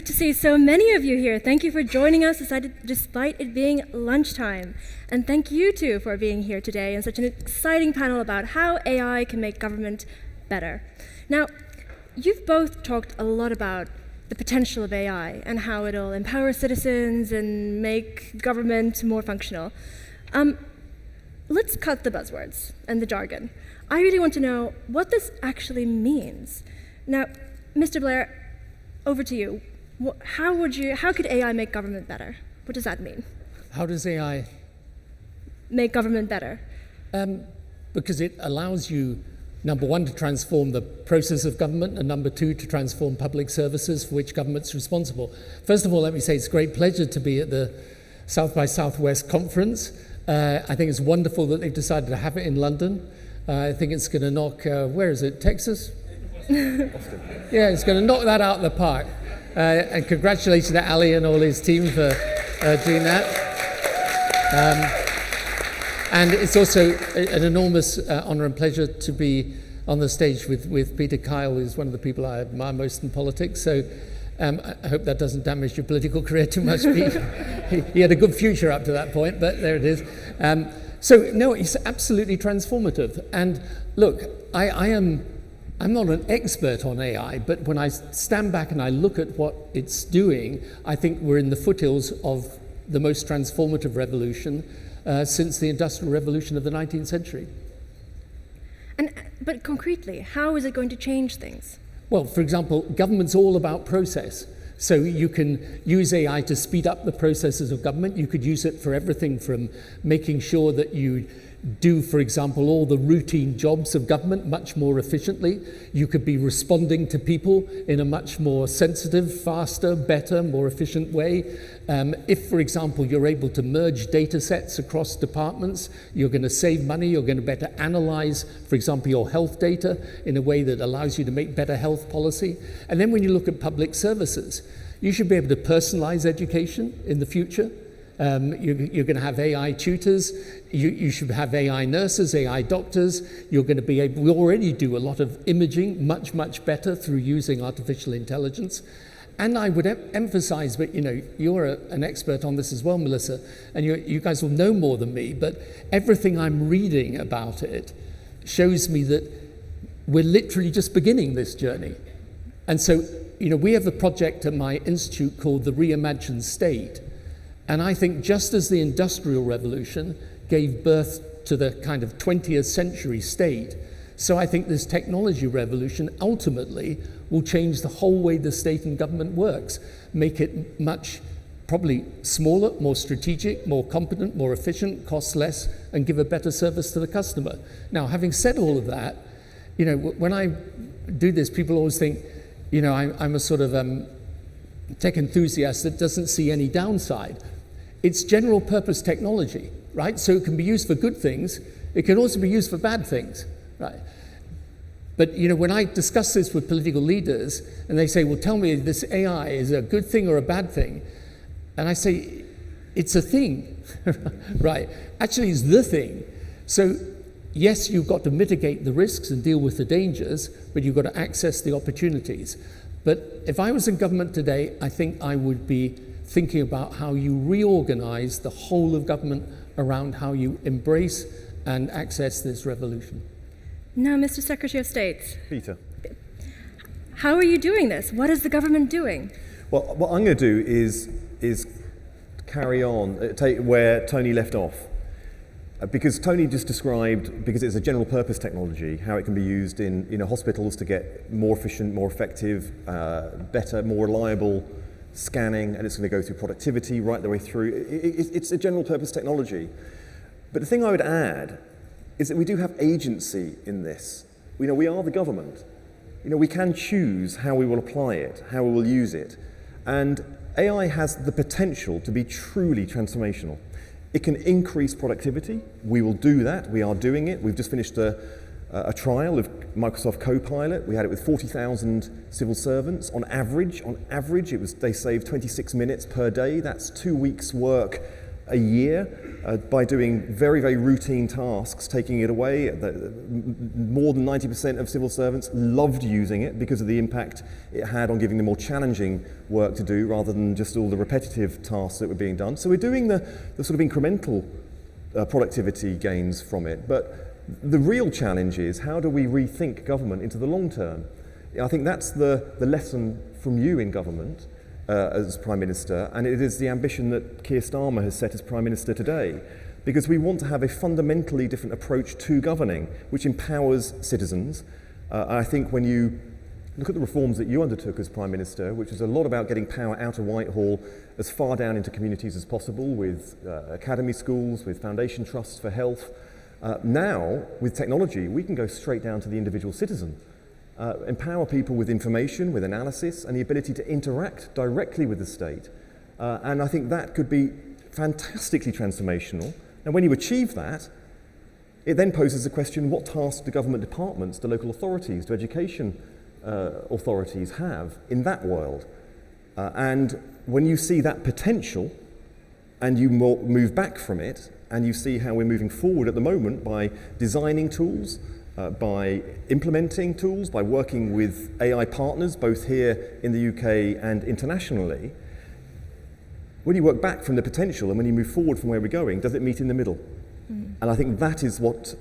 great to see so many of you here. Thank you for joining us despite it being lunchtime. And thank you too for being here today in such an exciting panel about how AI can make government better. Now, you've both talked a lot about the potential of AI and how it'll empower citizens and make government more functional. Let's cut the buzzwords and the jargon. I really want to know what this actually means. Now, Mr. Blair, over to you. How could AI make government better? What does that mean? How does AI make government better? Because it allows you, number one, to transform the process of government, and number two, to transform public services for which government's responsible. First of all, let me say it's a great pleasure to be at the South by Southwest conference. I think it's wonderful that they've decided to have it in London. I think it's going to knock, where is it, Texas? Austin. Yeah, it's going to knock that out of the park. And congratulations to Ali and all his team for doing that. And it's also an enormous honor and pleasure to be on the stage with Peter Kyle, who's one of the people I admire most in politics. So I hope that doesn't damage your political career too much, Pete. He had a good future up to that point, but there it is. So no, it's absolutely transformative. And look, I'm not an expert on AI, but when I stand back and I look at what it's doing, I think we're in the foothills of the most transformative revolution since the Industrial Revolution of the 19th century. But concretely, how is it going to change things? Well, for example, government's all about process. So you can use AI to speed up the processes of government. You could use it for everything from making sure that you do, for example, all the routine jobs of government much more efficiently. You could be responding to people in a much more sensitive, faster, better, more efficient way. If, for example, you're able to merge data sets across departments, you're going to save money, you're going to better analyze, for example, your health data in a way that allows you to make better health policy. And then when you look at public services, you should be able to personalize education in the future. You're going to have AI tutors, you should have AI nurses, AI doctors, you're going to be able, we already do a lot of imaging much, much better through using artificial intelligence. And I would emphasize, but you're an expert on this as well, Melissa, and you guys will know more than me, but everything I'm reading about it shows me that we're literally just beginning this journey. And so, we have a project at my institute called the Reimagined State. And I think just as the Industrial Revolution gave birth to the kind of 20th century state, so I think this technology revolution ultimately will change the whole way the state and government works, make it much probably smaller, more strategic, more competent, more efficient, cost less, and give a better service to the customer. Now, having said all of that, when I do this, people always think, I'm a sort of tech enthusiast that doesn't see any downside. It's general purpose technology, right? So it can be used for good things. It can also be used for bad things, right? But when I discuss this with political leaders and they say, well, tell me, this AI is a good thing or a bad thing? And I say, it's a thing, right? Actually, it's the thing. So yes, you've got to mitigate the risks and deal with the dangers, but you've got to access the opportunities. But if I was in government today, I think I would be thinking about how you reorganize the whole of government around how you embrace and access this revolution. Now, Mr. Secretary of State. Peter. How are you doing this? What is the government doing? Well, what I'm going to do is carry on, take where Tony left off. Because Tony just described, because it's a general purpose technology, how it can be used in hospitals to get more efficient, more effective, better, more reliable scanning, and it's going to go through productivity right the way through. It's a general purpose technology. But the thing I would add is that we do have agency in this. We are the government. We can choose how we will apply it, how we will use it. And AI has the potential to be truly transformational. It can increase productivity. We will do that. We are doing it. We've just finished a trial of Microsoft Copilot. We had it with 40,000 civil servants. On average, they saved 26 minutes per day. That's 2 weeks' work a year. by doing very, very routine tasks, taking it away. More than 90% of civil servants loved using it because of the impact it had on giving them more challenging work to do rather than just all the repetitive tasks that were being done. So we're doing the sort of incremental productivity gains from it. But the real challenge is, how do we rethink government into the long term? I think that's the lesson from you in government as Prime Minister, and it is the ambition that Keir Starmer has set as Prime Minister today, because we want to have a fundamentally different approach to governing, which empowers citizens. I think when you look at the reforms that you undertook as Prime Minister, which was a lot about getting power out of Whitehall as far down into communities as possible, with academy schools, with foundation trusts for health. Now, with technology, we can go straight down to the individual citizen. Empower people with information, with analysis, and the ability to interact directly with the state. And I think that could be fantastically transformational. And when you achieve that, it then poses the question, what tasks do government departments, do local authorities, do education authorities have in that world? And when you see that potential, and you move back from it, and you see how we're moving forward at the moment by designing tools, by implementing tools, by working with AI partners, both here in the UK and internationally, when you work back from the potential and when you move forward from where we're going, does it meet in the middle? And I think that is what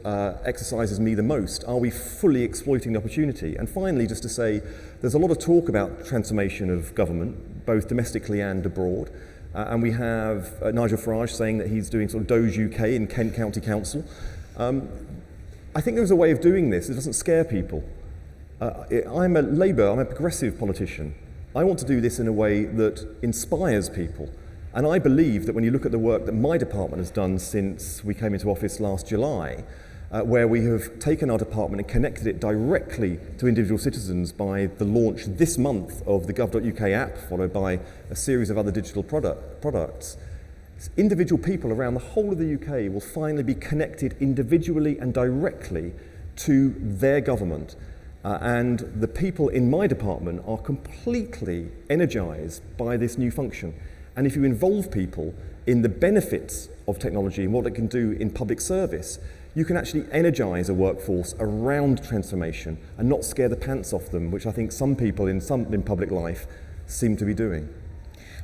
exercises me the most. Are we fully exploiting the opportunity? And finally, just to say, there's a lot of talk about transformation of government, both domestically and abroad. And we have Nigel Farage saying that he's doing sort of Doge UK in Kent County Council. I think there's a way of doing this that doesn't scare people. I'm a Labour, I'm a progressive politician. I want to do this in a way that inspires people. And I believe that when you look at the work that my department has done since we came into office last July, where we have taken our department and connected it directly to individual citizens by the launch this month of the gov.uk app, followed by a series of other digital products, individual people around the whole of the UK will finally be connected individually and directly to their government. And the people in my department are completely energised by this new function. And if you involve people in the benefits of technology and what it can do in public service, you can actually energise a workforce around transformation and not scare the pants off them, which I think some people in public life seem to be doing.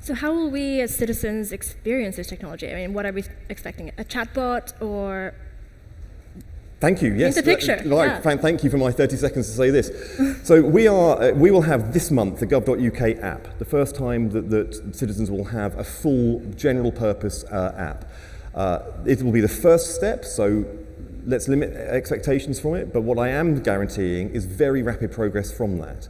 So how will we as citizens experience this technology? I mean, what are we expecting? A chatbot or... Thank you. Yes. Paint the picture. Right. Yeah. Thank you for my 30 seconds to say this. So we will have this month the gov.uk app, the first time that citizens will have a full general purpose app. It will be the first step, so let's limit expectations from it, but what I am guaranteeing is very rapid progress from that.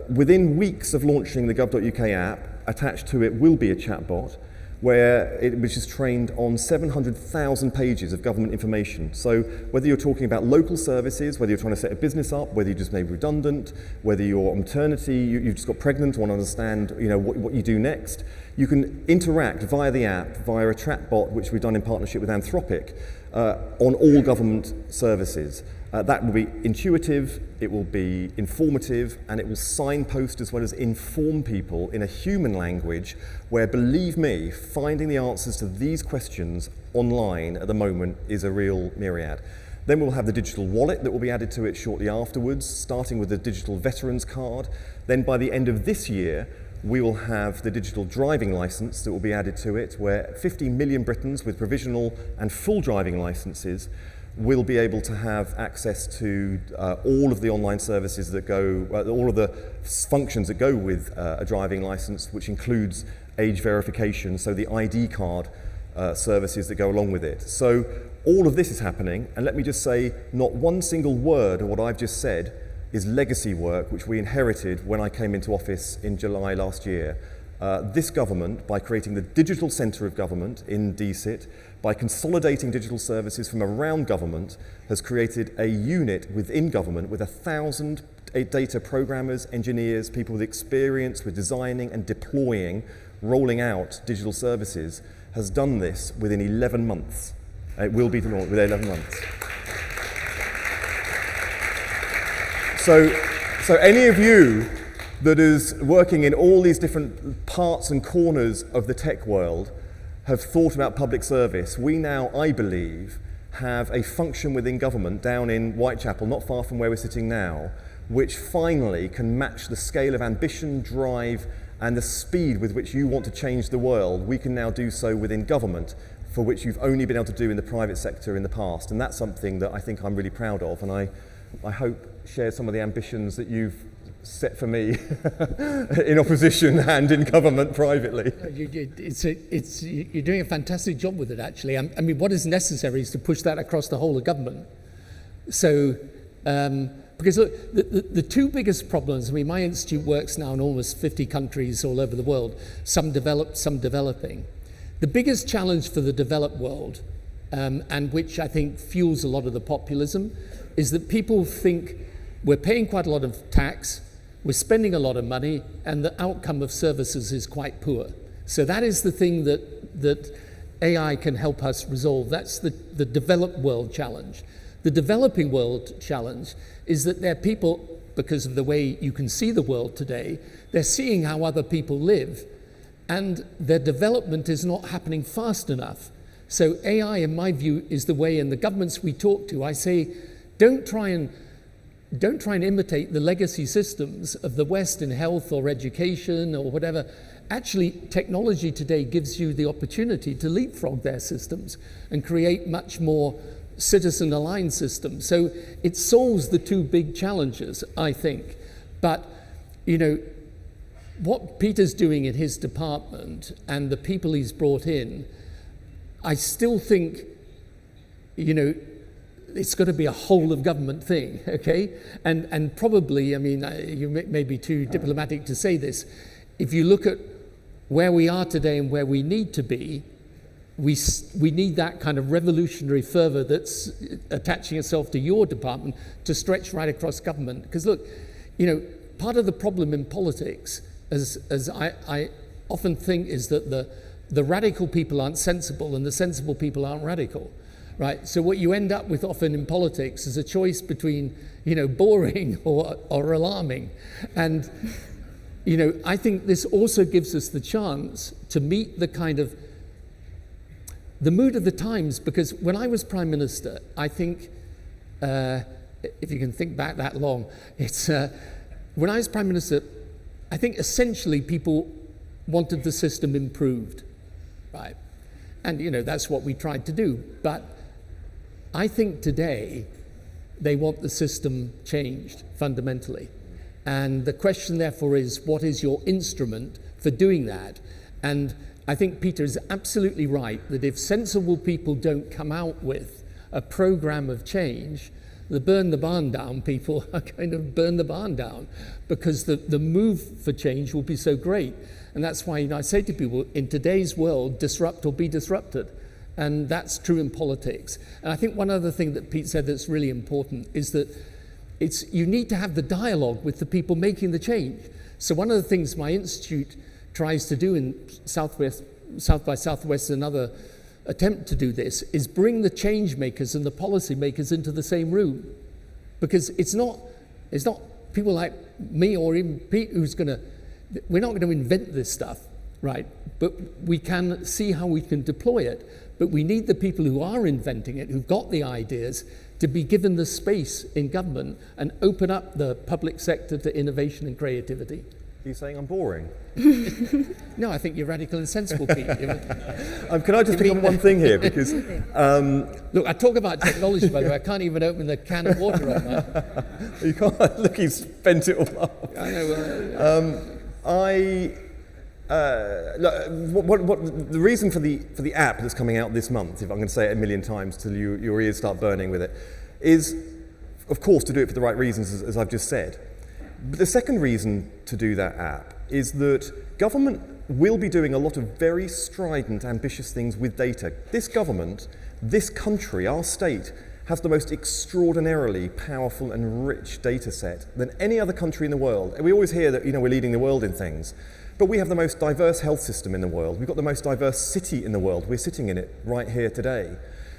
Within weeks of launching the gov.uk app, attached to it will be a chatbot which is trained on 700,000 pages of government information. So whether you're talking about local services, whether you're trying to set a business up, whether you just made redundant, whether you're on maternity, you've just got pregnant, want to understand what you do next, you can interact via the app, via a chatbot which we've done in partnership with Anthropic, on all government services. That will be intuitive, it will be informative, and it will signpost as well as inform people in a human language where, believe me, finding the answers to these questions online at the moment is a real myriad. Then we'll have the digital wallet that will be added to it shortly afterwards, starting with the digital veterans card. Then by the end of this year, we will have the digital driving licence that will be added to it, where 50 million Britons with provisional and full driving licences will be able to have access to all of the online services that go, all of the functions that go with a driving licence, which includes age verification, so the ID card services that go along with it. So all of this is happening, and let me just say, not one single word of what I've just said is legacy work which we inherited when I came into office in July last year. This government, by creating the Digital Centre of Government in DCIT, by consolidating digital services from around government, has created a unit within government with 1,000 data programmers, engineers, people with experience with designing and deploying, rolling out digital services, has done this within 11 months. It will be done within 11 months. So any of you that is working in all these different parts and corners of the tech world, have thought about public service, we now, I believe, have a function within government down in Whitechapel, not far from where we're sitting now, which finally can match the scale of ambition, drive, and the speed with which you want to change the world. We can now do so within government, for which you've only been able to do in the private sector in the past. And that's something that I think I'm really proud of, and I hope shares some of the ambitions that you've set for me in opposition and in government privately. You're doing a fantastic job with it, actually. I mean, what is necessary is to push that across the whole of government. So, because look, the two biggest problems, I mean, my institute works now in almost 50 countries all over the world, some developed, some developing. The biggest challenge for the developed world, and which I think fuels a lot of the populism, is that people think we're paying quite a lot of tax, we're spending a lot of money, and the outcome of services is quite poor. So that is the thing that AI can help us resolve. That's the developed world challenge. The developing world challenge is that there are people, because of the way you can see the world today, they're seeing how other people live, and their development is not happening fast enough. So AI, in my view, is the way, in the governments we talk to, I say, don't try and imitate the legacy systems of the West in health or education or whatever. Actually, technology today gives you the opportunity to leapfrog their systems and create much more citizen-aligned systems. So it solves the two big challenges, I think. But, you know, what Peter's doing in his department and the people he's brought in, I still think, you know, it's got to be a whole of government thing, okay? And probably, I mean, you may be too diplomatic to say this, if you look at where we are today and where we need to be, we need that kind of revolutionary fervor that's attaching itself to your department to stretch right across government. Because look, you know, part of the problem in politics, as I often think, is that the radical people aren't sensible and the sensible people aren't radical. Right, so what you end up with often in politics is a choice between, you know, boring or alarming. And, you know, I think this also gives us the chance to meet the kind of, the mood of the times, because when I was Prime Minister, I think, if you can think back that long, it's, when I was Prime Minister, I think essentially people wanted the system improved, right? And, you know, that's what we tried to do. But I think today they want the system changed fundamentally. And the question therefore is, what is your instrument for doing that? And I think Peter is absolutely right that if sensible people don't come out with a program of change, the burn the barn down people are going to burn the barn down, because the move for change will be so great. And that's why, you know, I say to people, in today's world, disrupt or be disrupted. And that's true in politics. And I think one other thing that Pete said that's really important is that you need to have the dialogue with the people making the change. So one of the things my institute tries to do in South by Southwest, another attempt to do this, is bring the change makers and the policy makers into the same room. Because it's not people like me or even Pete we're not going to invent this stuff, right? But we can see how we can deploy it. But we need the people who are inventing it, who've got the ideas, to be given the space in government and open up the public sector to innovation and creativity. Are you saying I'm boring? No, I think you're radical and sensible, Pete. Can I just pick on one thing here? Because look, I talk about technology, by the way. I can't even open the can of water right now. You can't. Look, he's spent it all up. I know. The reason for the app that's coming out this month, if I'm going to say it a million times till your ears start burning with it, is, of course, to do it for the right reasons, as I've just said. But the second reason to do that app is that government will be doing a lot of very strident, ambitious things with data. This government, this country, our state, has the most extraordinarily powerful and rich data set than any other country in the world. And we always hear that, you know, we're leading the world in things. But we have the most diverse health system in the world. We've got the most diverse city in the world. We're sitting in it right here today.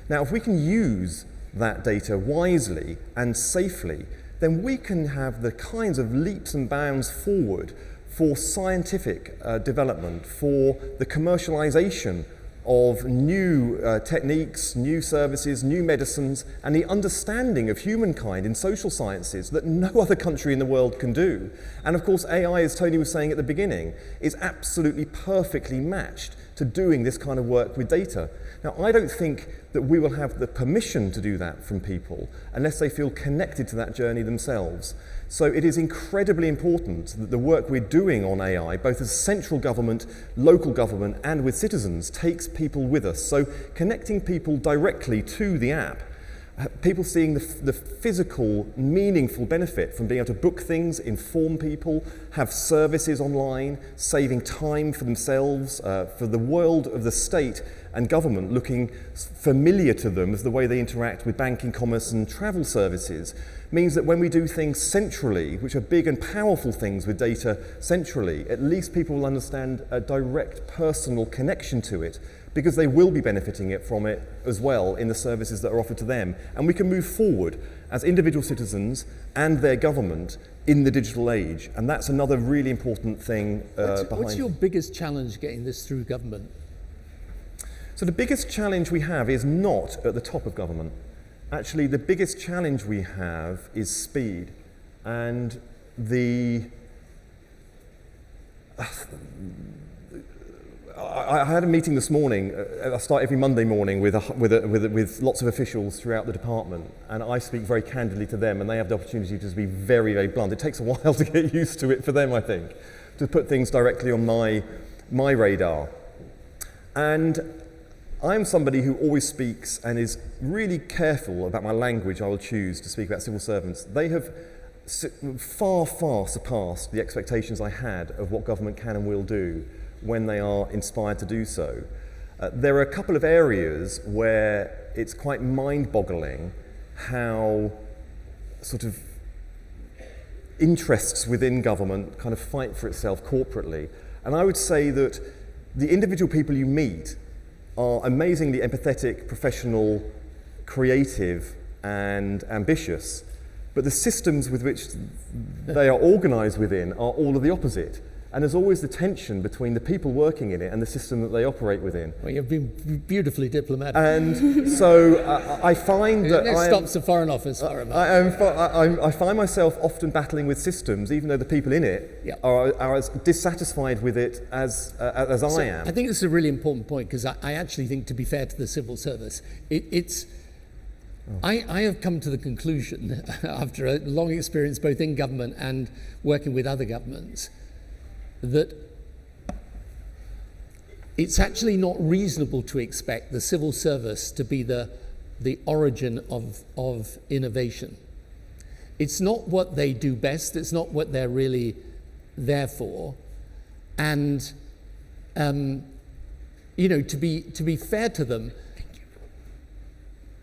Now, if we can use that data wisely and safely, then we can have the kinds of leaps and bounds forward for scientific development, for the commercialization of new techniques, new services, new medicines, and the understanding of humankind in social sciences that no other country in the world can do. And of course, AI, as Tony was saying at the beginning, is absolutely perfectly matched to doing this kind of work with data. Now, I don't think that we will have the permission to do that from people unless they feel connected to that journey themselves. So it is incredibly important that the work we're doing on AI, both as central government, local government, and with citizens, takes people with us. So connecting people directly to the app, people seeing the physical, meaningful benefit from being able to book things, inform people, have services online, saving time for themselves, for the world of the state and government looking familiar to them as the way they interact with banking, commerce and travel services, means that when we do things centrally, which are big and powerful things with data centrally, at least people will understand a direct personal connection to it, because they will be benefiting from it as well in the services that are offered to them. And we can move forward as individual citizens and their government in the digital age. And that's another really important thing What's your biggest challenge getting this through government? So the biggest challenge we have is not at the top of government. Actually, the biggest challenge we have is speed. And I had a meeting this morning. I start every Monday morning with lots of officials throughout the department, and I speak very candidly to them, and they have the opportunity to be very, very blunt. It takes a while to get used to it for them, I think, to put things directly on my radar. And I'm somebody who always speaks and is really careful about my language I will choose to speak about civil servants. They have far, far surpassed the expectations I had of what government can and will do when they are inspired to do so. There are a couple of areas where it's quite mind-boggling how sort of interests within government kind of fight for itself corporately. And I would say that the individual people you meet are amazingly empathetic, professional, creative, and ambitious. But the systems with which they are organised within are all of the opposite. And there's always the tension between the people working in it and the system that they operate within. Well, you've been beautifully diplomatic. And so I find that Next stop's the Foreign Office. I find myself often battling with systems, even though the people in it are as dissatisfied with it as I am. I think this is a really important point, because I actually think, to be fair to the civil service, I have come to the conclusion, after a long experience both in government and working with other governments, that it's actually not reasonable to expect the civil service to be the origin of innovation. It's not what they do best, it's not what they're really there for. And to be fair to them,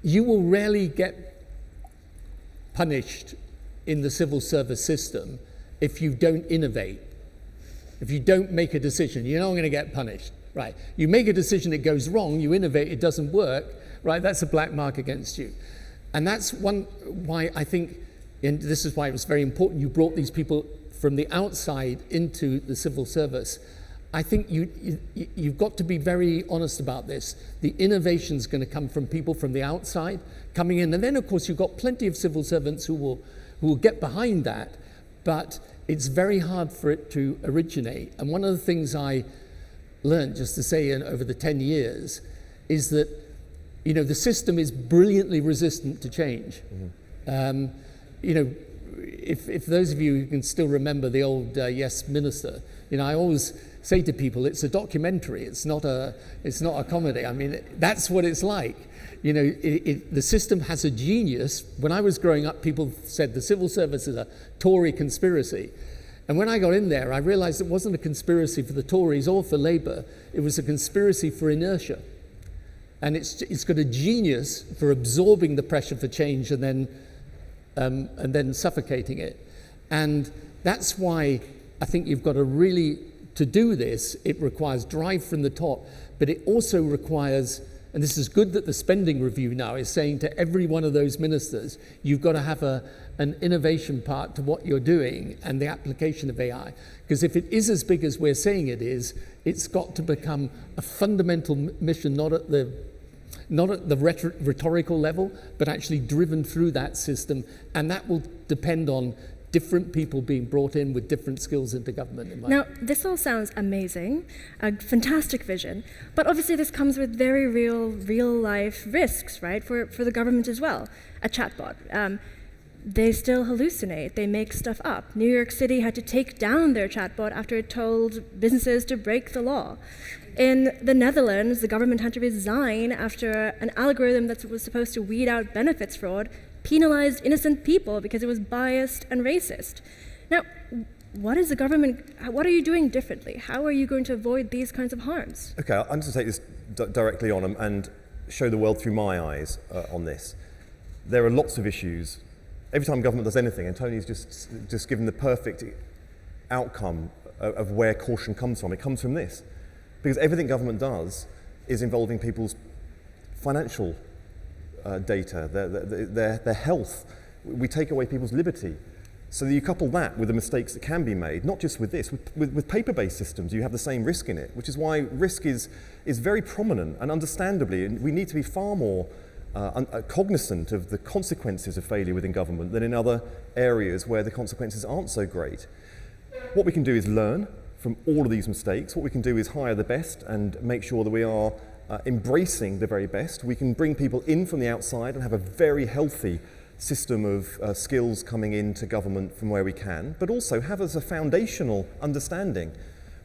you will rarely get punished in the civil service system if you don't innovate. If you don't make a decision, you're not going to get punished, right? You make a decision, it goes wrong, you innovate, it doesn't work, right? That's a black mark against you. And that's why I think, and this is why it was very important you brought these people from the outside into the civil service. I think you've got to be very honest about this. The innovation's going to come from people from the outside coming in. And then, of course, you've got plenty of civil servants who will get behind that, but it's very hard for it to originate. And one of the things I learned, just to say, over the 10 years, is that the system is brilliantly resistant to change. Mm-hmm. If those of you who can still remember the old Yes Minister, I always say to people, it's a documentary, it's not a comedy. I mean, that's what it's like. The system has a genius. When I was growing up, people said the civil service is a Tory conspiracy. And when I got in there, I realized it wasn't a conspiracy for the Tories or for Labour. It was a conspiracy for inertia. And it's got a genius for absorbing the pressure for change and then suffocating it. And that's why I think you've got to do this, it requires drive from the top, but it also requires And this is good that the spending review now is saying to every one of those ministers, you've got to have an innovation part to what you're doing and the application of AI. Because if it is as big as we're saying it is, it's got to become a fundamental mission, not at the rhetorical level, but actually driven through that system. And that will depend on different people being brought in with different skills into government. Now, this all sounds amazing, a fantastic vision, but obviously this comes with very real-life risks, right, for the government as well. A chatbot. They still hallucinate. They make stuff up. New York City had to take down their chatbot after it told businesses to break the law. In the Netherlands, the government had to resign after an algorithm that was supposed to weed out benefits fraud penalized innocent people because it was biased and racist. Now, what are you doing differently? How are you going to avoid these kinds of harms? Okay, I'm going to take this directly on and show the world through my eyes on this. There are lots of issues. Every time government does anything, and Tony's just given the perfect outcome of where caution comes from. It comes from this. Because everything government does is involving people's financial data, their health. We take away people's liberty. So you couple that with the mistakes that can be made, not just with this, with paper-based systems, you have the same risk in it, which is why risk is very prominent, and understandably, we need to be far more cognizant of the consequences of failure within government than in other areas where the consequences aren't so great. What we can do is learn from all of these mistakes. What we can do is hire the best and make sure that we are embracing the very best. We can bring people in from the outside and have a very healthy system of skills coming into government from where we can, but also have as a foundational understanding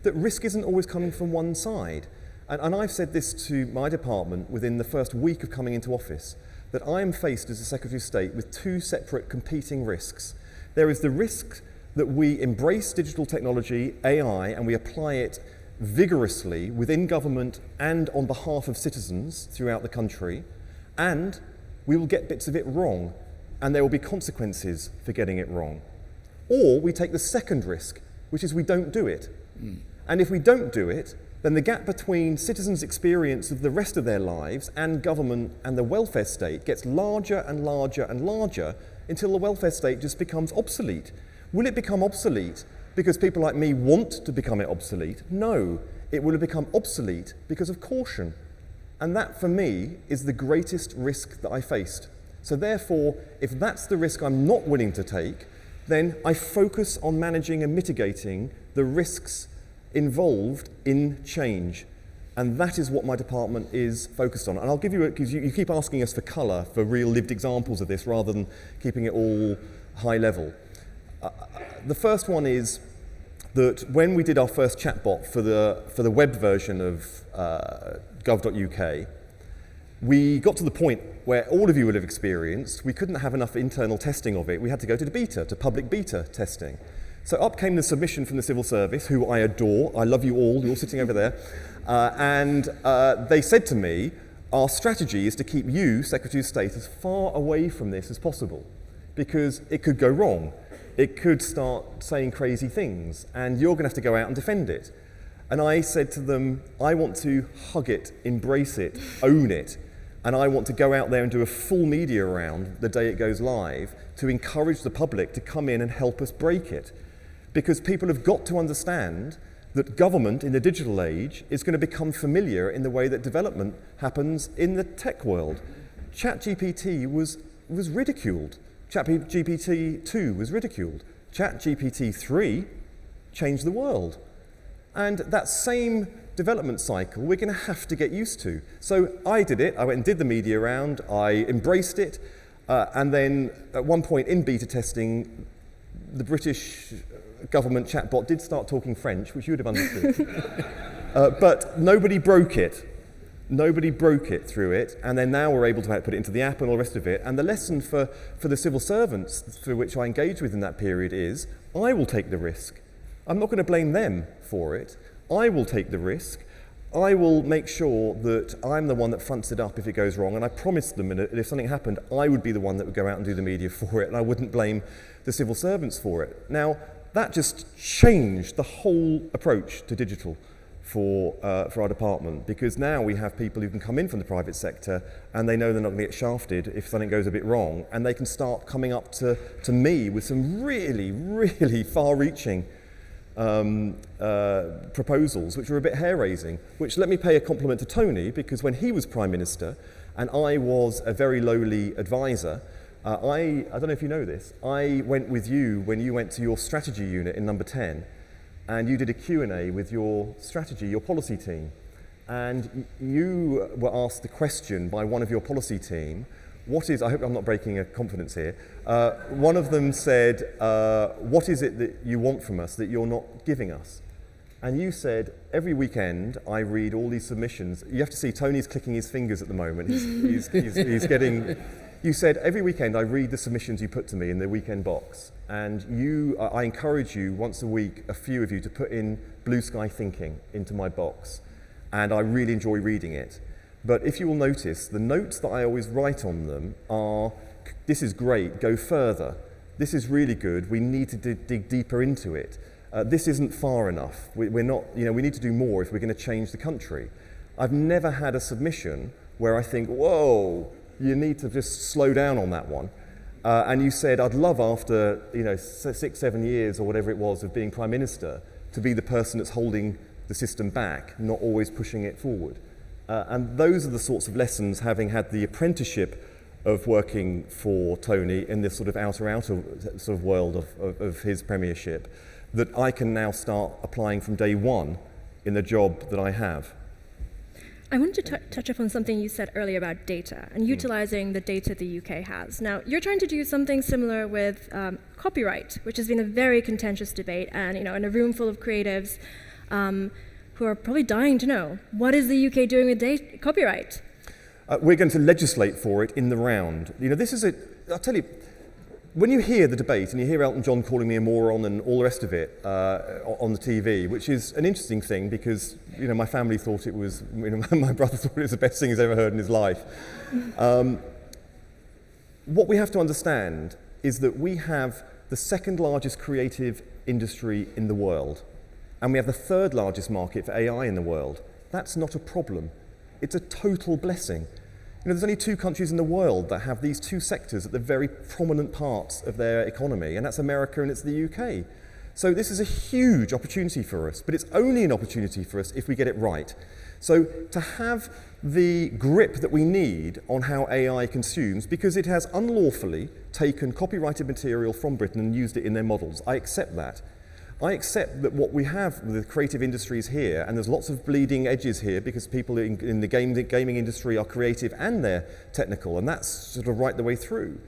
that risk isn't always coming from one side. And I've said this to my department within the first week of coming into office, that I am faced as a Secretary of State with two separate competing risks. There is the risk that we embrace digital technology, AI, and we apply it vigorously within government and on behalf of citizens throughout the country, and we will get bits of it wrong, and there will be consequences for getting it wrong. Or we take the second risk, which is we don't do it. And if we don't do it, then the gap between citizens' experience of the rest of their lives and government and the welfare state gets larger and larger and larger until the welfare state just becomes obsolete. Will it become obsolete because people like me want to become it obsolete? No, it will have become obsolete because of caution. And that, for me, is the greatest risk that I faced. So therefore, if that's the risk I'm not willing to take, then I focus on managing and mitigating the risks involved in change. And that is what my department is focused on. And I'll give you, because you keep asking us for colour, for real lived examples of this, rather than keeping it all high level. The first one is that when we did our first chatbot for the web version of gov.uk, we got to the point where all of you would have experienced, we couldn't have enough internal testing of it. We had to go to public beta testing. So up came the submission from the civil service, who I adore. I love you all. You're all sitting over there. And they said to me, our strategy is to keep you, Secretary of State, as far away from this as possible, because it could go wrong. It could start saying crazy things, and you're going to have to go out and defend it. And I said to them, I want to hug it, embrace it, own it, and I want to go out there and do a full media round the day it goes live to encourage the public to come in and help us break it. Because people have got to understand that government in the digital age is going to become familiar in the way that development happens in the tech world. ChatGPT was ridiculed. ChatGPT 2 was ridiculed. ChatGPT 3 changed the world. And that same development cycle we're going to have to get used to. So I did it. I went and did the media round. I embraced it. And then at one point in beta testing, the British government chatbot did start talking French, which you would have understood. But nobody broke it. Nobody broke it through it, and then now we're able to put it into the app and all the rest of it. And the lesson for the civil servants through which I engaged with in that period is, I will take the risk. I'm not going to blame them for it. I will take the risk. I will make sure that I'm the one that fronts it up if it goes wrong, and I promised them that if something happened, I would be the one that would go out and do the media for it, and I wouldn't blame the civil servants for it. Now, that just changed the whole approach to digital for our department, because now we have people who can come in from the private sector and they know they're not going to get shafted if something goes a bit wrong, and they can start coming up to me with some really, really far-reaching proposals, which were a bit hair-raising, which let me pay a compliment to Tony, because when he was Prime Minister and I was a very lowly advisor, I don't know if you know this, I went with you when you went to your strategy unit in number 10, and you did a Q&A with your strategy, your policy team. And you were asked the question by one of your policy team, I hope I'm not breaking a confidence here, one of them said, what is it that you want from us that you're not giving us? And you said, every weekend I read all these submissions. You have to see, Tony's clicking his fingers at the moment. He's getting... You said, every weekend I read the submissions you put to me in the weekend box, and I encourage you once a week, a few of you, to put in blue sky thinking into my box, and I really enjoy reading it. But if you will notice, the notes that I always write on them are, this is great, go further. This is really good, we need to dig deeper into it. This isn't far enough, we're not, we need to do more if we're going to change the country. I've never had a submission where I think, whoa, you need to just slow down on that one. And you said, I'd love after 6-7 years or whatever it was of being Prime Minister to be the person that's holding the system back, not always pushing it forward. And those are the sorts of lessons, having had the apprenticeship of working for Tony in this sort of outer sort of world of his premiership, that I can now start applying from day one in the job that I have. I wanted to touch upon something you said earlier about data and utilizing the data the UK has. Now, you're trying to do something similar with copyright, which has been a very contentious debate, and in a room full of creatives who are probably dying to know, what is the UK doing with copyright? We're going to legislate for it in the round. I'll tell you, when you hear the debate and you hear Elton John calling me a moron and all the rest of it on the TV, which is an interesting thing because my family thought it was, my brother thought it was the best thing he's ever heard in his life. What we have to understand is that we have the second largest creative industry in the world, and we have the third largest market for AI in the world. That's not a problem. It's a total blessing. There's only 2 countries in the world that have these 2 sectors at the very prominent parts of their economy, and that's America and it's the UK. So this is a huge opportunity for us, but it's only an opportunity for us if we get it right. So to have the grip that we need on how AI consumes, because it has unlawfully taken copyrighted material from Britain and used it in their models. I accept that. I accept that what we have with the creative industries here, and there's lots of bleeding edges here because people in the gaming industry are creative and they're technical, and that's sort of right the way through.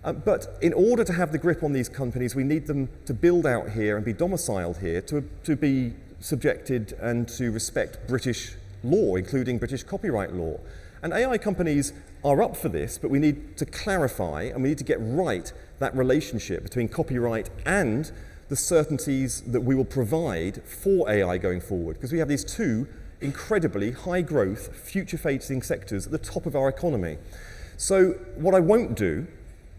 But in order to have the grip on these companies, we need them to build out here and be domiciled here, to be subjected and to respect British law, including British copyright law. And AI companies are up for this, but we need to clarify and we need to get right that relationship between copyright and the certainties that we will provide for AI going forward, because we have these 2 incredibly high growth, future-facing sectors at the top of our economy. So what I won't do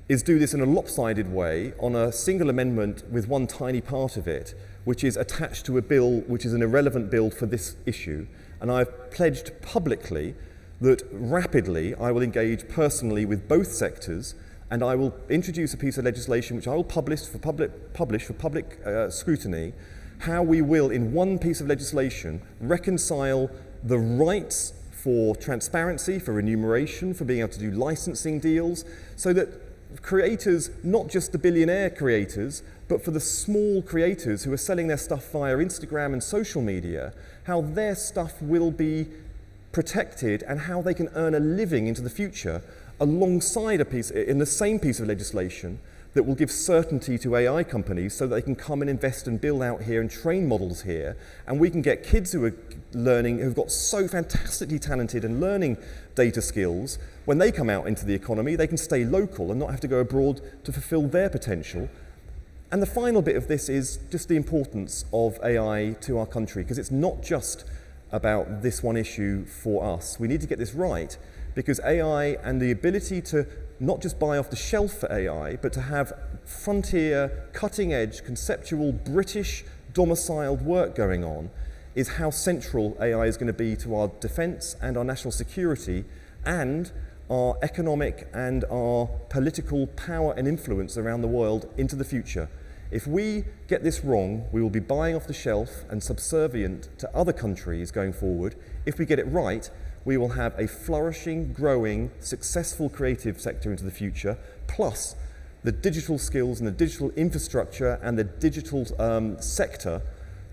is do this in a lopsided way on a single amendment with one tiny part of it, which is attached to a bill which is an irrelevant bill for this issue. And I've pledged publicly that rapidly I will engage personally with both sectors, and I will introduce a piece of legislation which I will publish for public scrutiny, how we will, in one piece of legislation, reconcile the rights for transparency, for remuneration, for being able to do licensing deals, so that creators, not just the billionaire creators, but for the small creators who are selling their stuff via Instagram and social media, how their stuff will be protected and how they can earn a living into the future alongside in the same piece of legislation that will give certainty to AI companies so that they can come and invest and build out here and train models here, and we can get kids who are learning, who've got so fantastically talented and learning data skills, when they come out into the economy, they can stay local and not have to go abroad to fulfill their potential. And the final bit of this is just the importance of AI to our country, because it's not just about this one issue for us. We need to get this right, because AI and the ability to not just buy off the shelf for AI, but to have frontier, cutting-edge, conceptual, British domiciled work going on is how central AI is going to be to our defence and our national security and our economic and our political power and influence around the world into the future. If we get this wrong, we will be buying off the shelf and subservient to other countries going forward. If we get it right, we will have a flourishing, growing, successful creative sector into the future, plus the digital skills and the digital infrastructure and the digital sector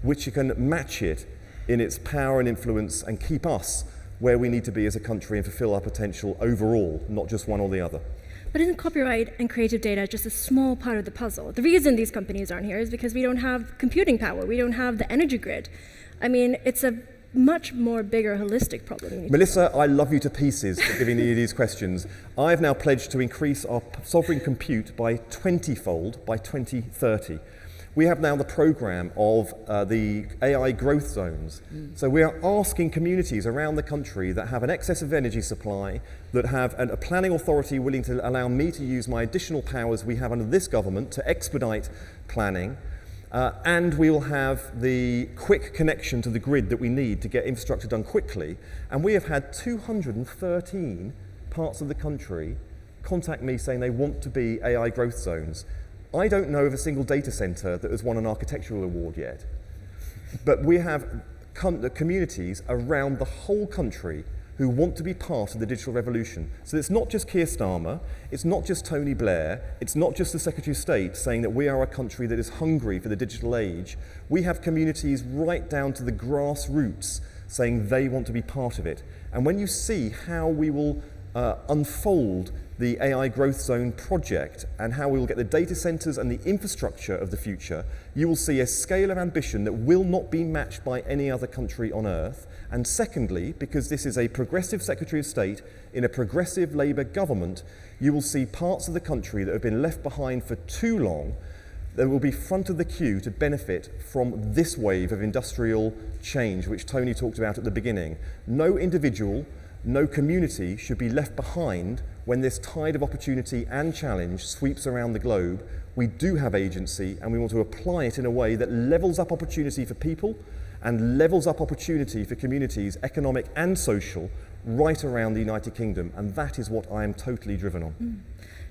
which can match it in its power and influence and keep us where we need to be as a country and fulfill our potential overall, not just one or the other. But isn't copyright and creative data just a small part of the puzzle? The reason these companies aren't here is because we don't have computing power. We don't have the energy grid. I mean, it's a much more bigger holistic problem. Melissa, I love you to pieces for giving you these questions. I've now pledged to increase our sovereign compute by 20-fold by 2030. We have now the program of the AI growth zones. So we are asking communities around the country that have an excess of energy supply, that have a planning authority willing to allow me to use my additional powers we have under this government to expedite planning, and we will have the quick connection to the grid that we need to get infrastructure done quickly. And we have had 213 parts of the country contact me saying they want to be AI growth zones. I don't know of a single data center that has won an architectural award yet, but we have communities around the whole country who want to be part of the digital revolution. So it's not just Keir Starmer, it's not just Tony Blair, it's not just the Secretary of State saying that we are a country that is hungry for the digital age. We have communities right down to the grassroots saying they want to be part of it. And when you see how we will unfold the AI Growth Zone project and how we will get the data centers and the infrastructure of the future, you will see a scale of ambition that will not be matched by any other country on earth. And secondly, because this is a progressive Secretary of State in a progressive Labour government, you will see parts of the country that have been left behind for too long that will be front of the queue to benefit from this wave of industrial change, which Tony talked about at the beginning. No individual, no community should be left behind when this tide of opportunity and challenge sweeps around the globe. We do have agency, and we want to apply it in a way that levels up opportunity for people and levels up opportunity for communities, economic and social, right around the United Kingdom. And that is what I am totally driven on.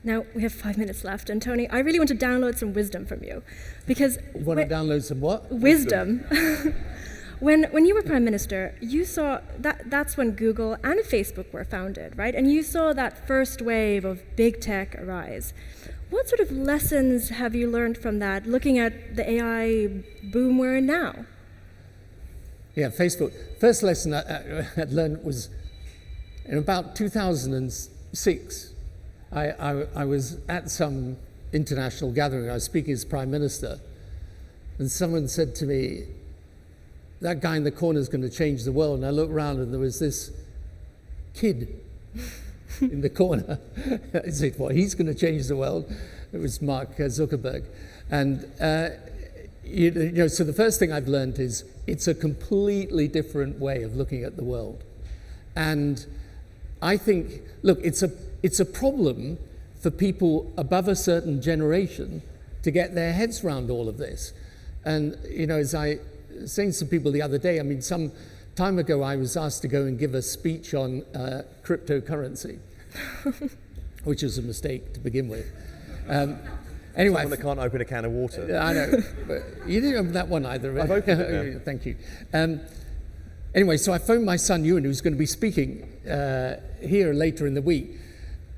Now, we have 5 minutes left, and Tony, I really want to download some wisdom from you. Because You want to download some what? Wisdom. When you were Prime Minister, you saw that's when Google and Facebook were founded, right? And you saw that first wave of big tech arise. What sort of lessons have you learned from that, looking at the AI boom we're in now? Yeah, Facebook. First lesson I had learned was in about 2006. I was at some international gathering. I was speaking as Prime Minister, and someone said to me, "That guy in the corner is going to change the world." And I looked around, and there was this kid in the corner. I said, "Well, he's going to change the world." It was Mark Zuckerberg. And so the first thing I've learned is it's a completely different way of looking at the world. And I think, look, it's a problem for people above a certain generation to get their heads around all of this. And, as I was saying to some people the other day, I mean, some time ago I was asked to go and give a speech on cryptocurrency, which was a mistake to begin with. Anyway, Someone that can't open a can of water. I know, but you didn't open that one either. I've opened it now. Thank you. Anyway, so I phoned my son Ewan, who's going to be speaking here later in the week,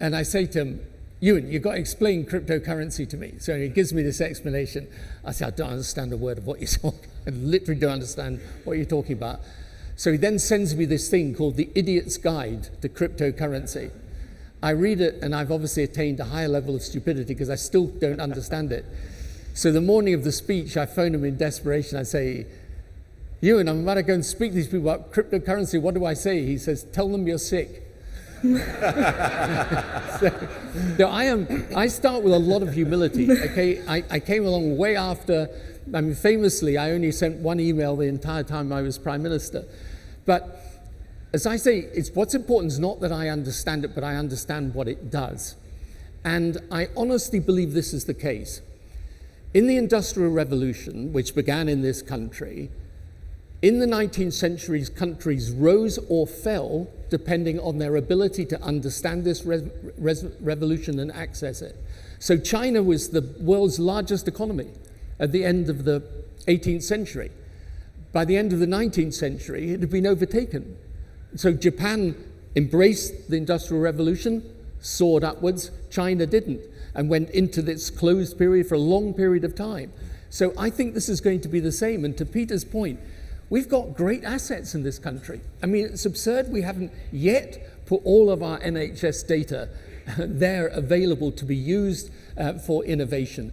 and I say to him, "Ewan, you've got to explain cryptocurrency to me." So he gives me this explanation. I say, "I don't understand a word of what you're talking. I literally don't understand what you're talking about." So he then sends me this thing called The Idiot's Guide to Cryptocurrency. I read it, and I've obviously attained a higher level of stupidity because I still don't understand it. So the morning of the speech, I phone him in desperation. I say, "Ewan, I'm about to go and speak to these people about cryptocurrency. What do I say?" He says, "Tell them you're sick." So I start with a lot of humility. Okay, I came along way after. I mean, famously, I only sent one email the entire time I was Prime Minister. But as I say, what's important is not that I understand it, but I understand what it does. And I honestly believe this is the case. In the Industrial Revolution, which began in this country, In the 19th century, countries rose or fell depending on their ability to understand this revolution and access it. So China was the world's largest economy at the end of the 18th century. By the end of the 19th century, it had been overtaken. So Japan embraced the Industrial Revolution, soared upwards. China didn't, and went into this closed period for a long period of time. So I think this is going to be the same. And to Peter's point, we've got great assets in this country. I mean, it's absurd we haven't yet put all of our NHS data there available to be used for innovation.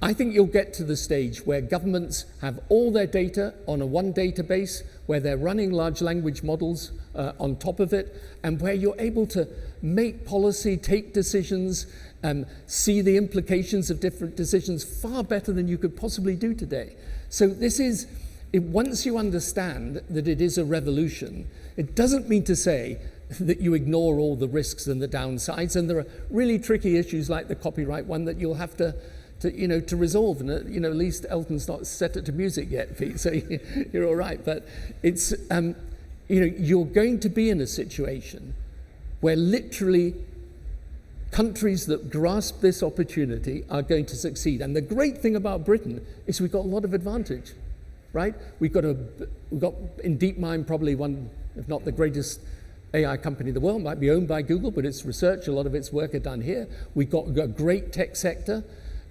I think you'll get to the stage where governments have all their data on a one database, where they're running large language models on top of it, and where you're able to make policy, take decisions, see the implications of different decisions far better than you could possibly do today. So this is, once you understand that it is a revolution, it doesn't mean to say that you ignore all the risks and the downsides, and there are really tricky issues like the copyright one that you'll have to resolve. And at least Elton's not set it to music yet, Pete, so you're all right. But it's you're going to be in a situation where literally countries that grasp this opportunity are going to succeed. And the great thing about Britain is we've got a lot of advantage, right? We've got in DeepMind probably one, if not the greatest AI company in the world. It might be owned by Google, but its research, a lot of its work are done here. We've got a great tech sector.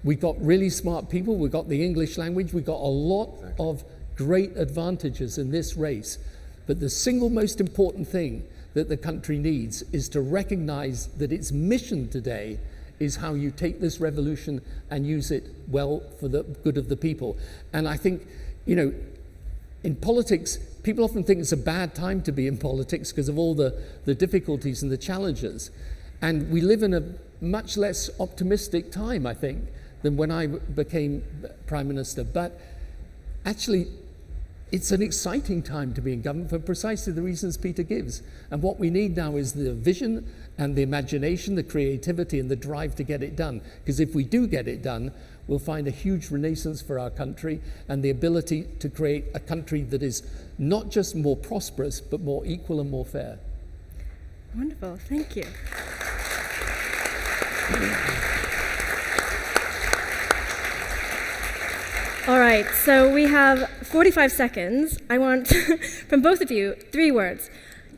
We've got really smart people. We've got the English language. We've got a lot of great advantages in this race. But the single most important thing that the country needs is to recognize that its mission today is how you take this revolution and use it well for the good of the people. And I think, in politics, people often think it's a bad time to be in politics because of all the difficulties and the challenges. And we live in a much less optimistic time, I think, than when I became Prime Minister. But actually, it's an exciting time to be in government for precisely the reasons Peter gives. And what we need now is the vision and the imagination, the creativity and the drive to get it done. Because if we do get it done, we'll find a huge renaissance for our country and the ability to create a country that is not just more prosperous, but more equal and more fair. Wonderful, thank you. All right, so we have 45 seconds. I want, from both of you, 3 words.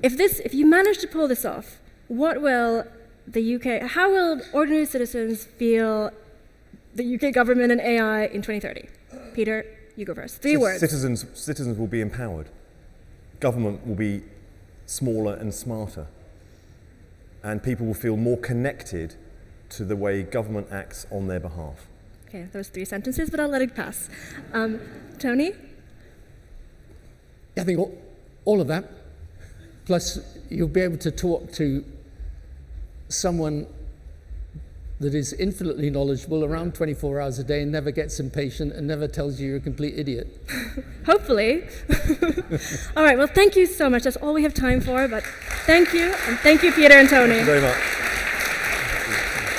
If you manage to pull this off, what will the UK, how will ordinary citizens feel the UK government and AI in 2030? Peter, you go first. 3 words. Citizens will be empowered. Government will be smaller and smarter. And people will feel more connected to the way government acts on their behalf. Okay, those 3 sentences, but I'll let it pass. Tony? I think all of that. Plus, you'll be able to talk to someone that is infinitely knowledgeable around 24 hours a day and never gets impatient and never tells you you're a complete idiot. Hopefully. All right, well, thank you so much. That's all we have time for, but thank you, and thank you, Peter and Tony. Thank you very much.